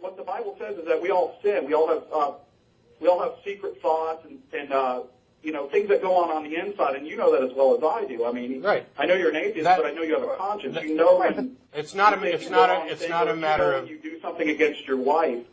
what the Bible says is that we all sin. We all have secret thoughts and things that go on the inside, and you know that as well as I do. I mean, right. I know you're an atheist, but I know you have a conscience. You know when it's not a matter of you do something against your wife.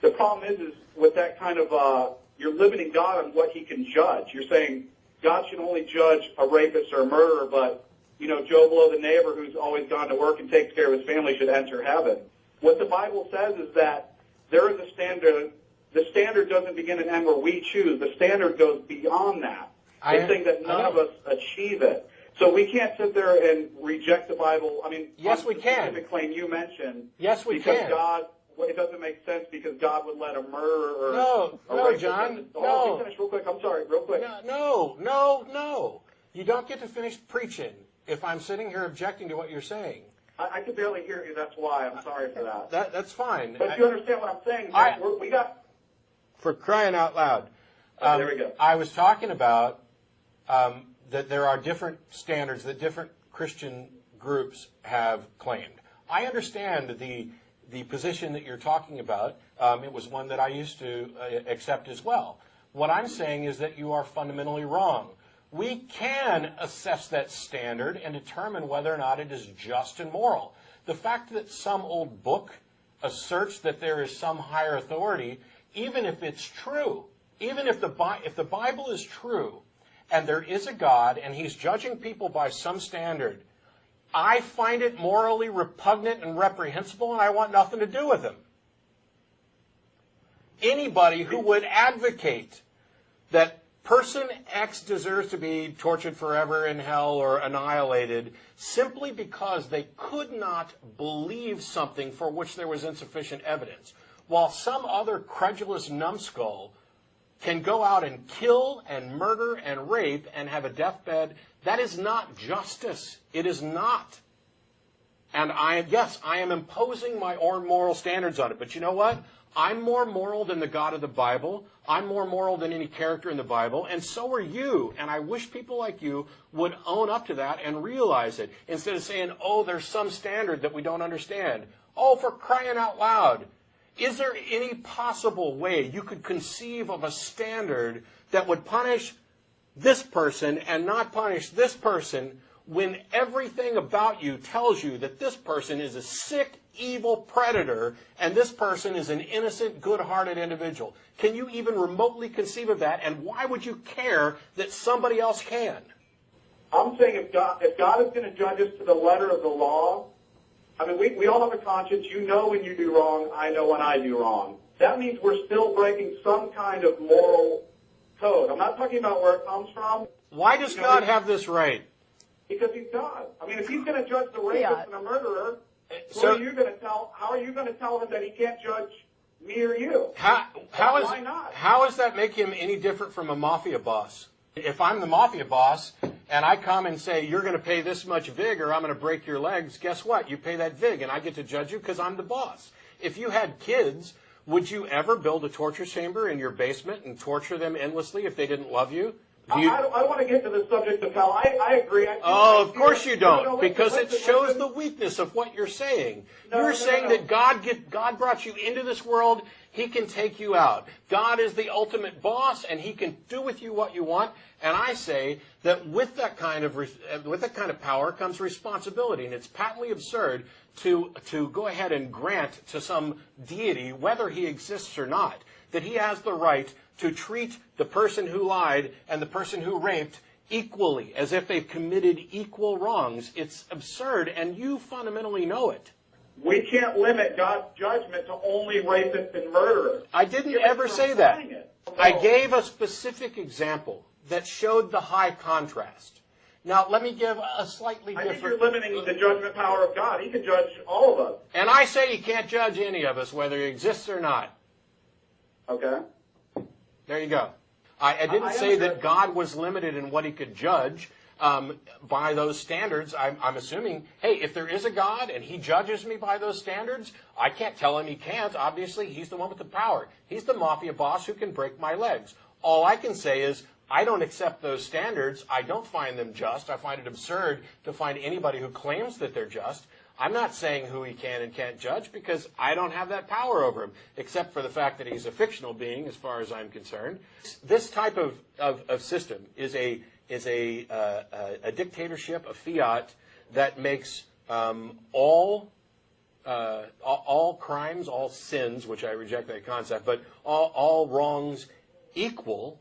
The problem is with that kind of you're limiting God on what He can judge. You're saying God should only judge a rapist or a murderer, but Joe Blow, the neighbor who's always gone to work and takes care of his family, should enter heaven. What the Bible says is that there is a standard. The standard doesn't begin and end where we choose. The standard goes beyond that. It's saying that none of us achieve it. So we can't sit there and reject the Bible. I mean, yes, we can. The claim you mentioned. Yes, we because can. It doesn't make sense because God would let a murderer or no, John. No. Let me finish real quick. I'm sorry, real quick. No. You don't get to finish preaching if I'm sitting here objecting to what you're saying. I can barely hear you. That's why. I'm sorry for that. That's fine. But you understand what I'm saying? We got. For crying out loud. There we go. I was talking about that there are different standards that different Christian groups have claimed. I understand the position that you're talking about. It was one that I used to accept as well. What I'm saying is that you are fundamentally wrong. We can assess that standard and determine whether or not it is just and moral. The fact that some old book asserts that there is some higher authority, even if it's true, even if the Bible is true, and there is a God, and He's judging people by some standard, I find it morally repugnant and reprehensible, and I want nothing to do with Him. Anybody who would advocate that person X deserves to be tortured forever in hell or annihilated simply because they could not believe something for which there was insufficient evidence, while some other credulous numbskull can go out and kill and murder and rape and have a deathbed, that is not justice. It is not. And I am imposing my own moral standards on it. But you know what? I'm more moral than the God of the Bible. I'm more moral than any character in the Bible. And so are you. And I wish people like you would own up to that and realize it. Instead of saying, oh, there's some standard that we don't understand. Oh, for crying out loud. Is there any possible way you could conceive of a standard that would punish this person and not punish this person when everything about you tells you that this person is a sick, evil predator and this person is an innocent, good-hearted individual? Can you even remotely conceive of that? And why would you care that somebody else can? I'm saying if God is going to judge us to the letter of the law, I mean, we all have a conscience. You know when you do wrong. I know when I do wrong. That means we're still breaking some kind of moral code. I'm not talking about where it comes from. Why does God have this right? Because He's God. I mean, if He's going to judge the rapist and a murderer, how are you going to tell Him that He can't judge me or you? Why not? How does that make Him any different from a mafia boss? If I'm the mafia boss and I come and say, you're going to pay this much vig or I'm going to break your legs, guess what? You pay that vig and I get to judge you because I'm the boss. If you had kids, would you ever build a torture chamber in your basement and torture them endlessly if they didn't love you? I don't want to get to the subject of hell. I agree. Of course you don't, because it shows the weakness of what you're saying. You're saying that God brought you into this world. He can take you out. God is the ultimate boss, and He can do with you what you want. And I say that with that kind of power comes responsibility, and it's patently absurd to go ahead and grant to some deity, whether he exists or not, that he has the right to treat the person who lied and the person who raped equally, as if they've committed equal wrongs. It's absurd, and you fundamentally know it. We can't limit God's judgment to only rapists and murderers. I didn't ever say that. I gave a specific example that showed the high contrast. Now, let me give a slightly different... I think you're limiting the judgment power of God. He can judge all of us. And I say He can't judge any of us, whether He exists or not. Okay. There you go. I didn't say that God was limited in what He could judge by those standards. I'm assuming, hey, if there is a God and He judges me by those standards, I can't tell Him He can't. Obviously, He's the one with the power. He's the mafia boss who can break my legs. All I can say is, I don't accept those standards. I don't find them just. I find it absurd to find anybody who claims that they're just. I'm not saying who he can and can't judge because I don't have that power over him, except for the fact that he's a fictional being as far as I'm concerned. This type of system is a dictatorship, a fiat that makes all crimes, all sins, which I reject that concept, but all wrongs equal,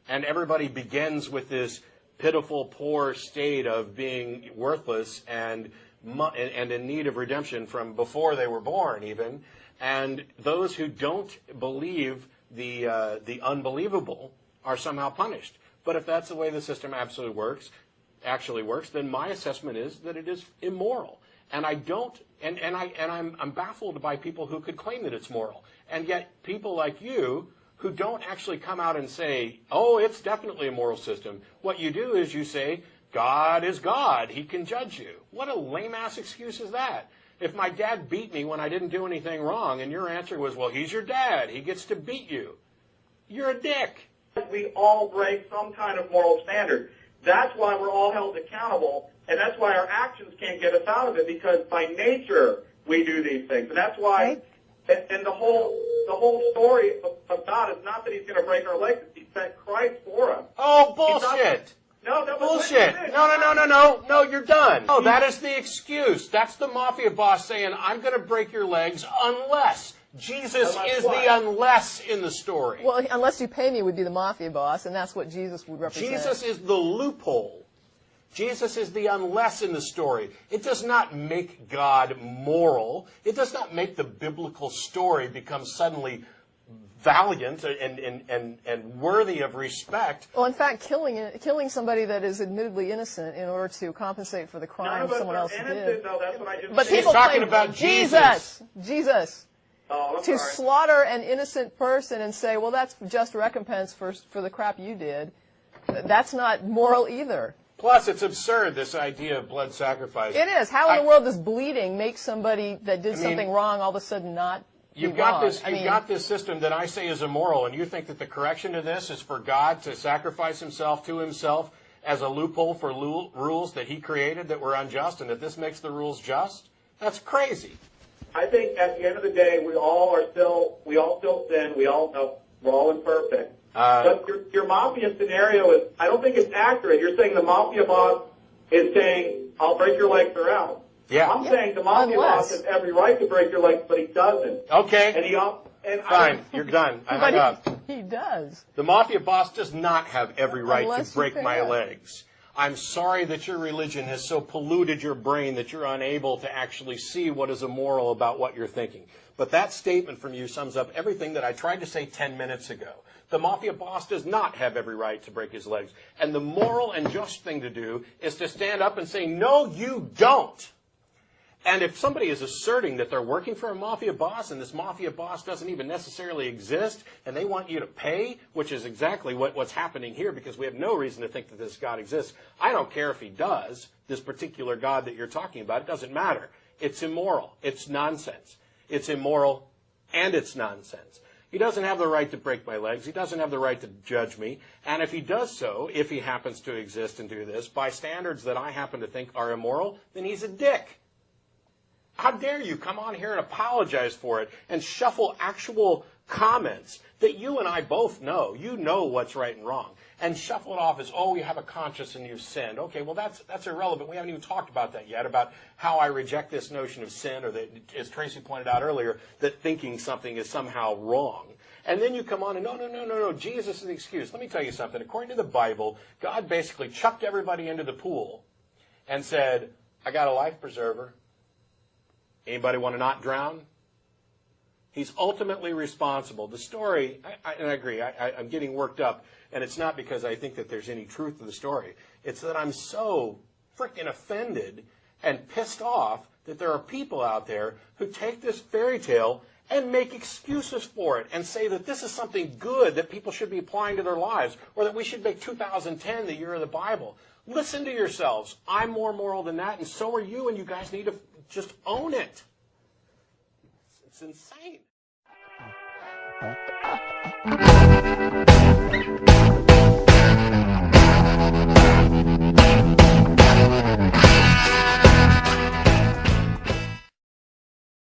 and everybody begins with this pitiful, poor state of being worthless and in need of redemption from before they were born, even. And those who don't believe the unbelievable are somehow punished. But if that's the way the system actually works, then my assessment is that it is immoral. And I don't, I'm baffled by people who could claim that it's moral. And yet people like you who don't actually come out and say, oh, it's definitely a moral system. What you do is you say, God is God. He can judge you. What a lame-ass excuse is that? If my dad beat me when I didn't do anything wrong, and your answer was, well, he's your dad. He gets to beat you. You're a dick. We all break some kind of moral standard. That's why we're all held accountable, and that's why our actions can't get us out of it, because by nature we do these things. And that's why, and the whole story of God is not that he's going to break our legs. He sent Christ for us. Oh, bullshit. No, that was bullshit. No, you're done. No, that is the excuse. That's the mafia boss saying, I'm going to break your legs unless. Jesus is the unless in the story. Well, unless you pay me would be the mafia boss, and that's what Jesus would represent. Jesus is the loophole. Jesus is the unless in the story. It does not make God moral. It does not make the biblical story become suddenly valiant and worthy of respect. Well, in fact, killing somebody that is admittedly innocent in order to compensate for the crime someone else did. Though, that's what I just but said. people talking claim about Jesus. Oh, I'm to sorry. slaughter an innocent person and say, well, that's just recompense for the crap you did. That's not moral either. Plus, it's absurd, this idea of blood sacrifice. It is. How in the world does bleeding make somebody that did something wrong all of a sudden not You've got this system that I say is immoral, and you think that the correction to this is for God to sacrifice himself to himself as a loophole for rules that he created that were unjust, and that this makes the rules just? That's crazy. I think at the end of the day, we all still sin. We all know we're all imperfect. But your mafia scenario is, I don't think it's accurate. You're saying the mafia boss is saying, I'll break your legs or else. Yeah. I'm saying the mafia boss has every right to break your legs, but he doesn't. Okay. Fine, you're done. I hung up. He does. The mafia boss does not have every right Unless to break you my can. legs. I'm sorry that your religion has so polluted your brain that you're unable to actually see what is immoral about what you're thinking. But that statement from you sums up everything that I tried to say 10 minutes ago. The mafia boss does not have every right to break his legs. And the moral and just thing to do is to stand up and say, no, you don't. And if somebody is asserting that they're working for a mafia boss and this mafia boss doesn't even necessarily exist and they want you to pay, which is exactly what's happening here because we have no reason to think that this God exists. I don't care if he does, this particular God that you're talking about. It doesn't matter. It's immoral. It's nonsense. It's immoral and it's nonsense. He doesn't have the right to break my legs. He doesn't have the right to judge me. And if he does so, if he happens to exist and do this, by standards that I happen to think are immoral, then he's a dick. How dare you come on here and apologize for it and shuffle actual comments that you and I both know. You know what's right and wrong. And shuffle it off as, oh, you have a conscience and you've sinned. Okay, well, that's irrelevant. We haven't even talked about that yet, about how I reject this notion of sin, or that, as Tracy pointed out earlier, that thinking something is somehow wrong. And then you come on and, no, Jesus is the excuse. Let me tell you something. According to the Bible, God basically chucked everybody into the pool and said, I got a life preserver. Anybody want to not drown? He's ultimately responsible. The story, and I agree, I'm getting worked up, and it's not because I think that there's any truth to the story. It's that I'm so freaking offended and pissed off that there are people out there who take this fairy tale and make excuses for it and say that this is something good that people should be applying to their lives, or that we should make 2010 the year of the Bible. Listen to yourselves. I'm more moral than that, and so are you, and you guys need to just own it. It's insane.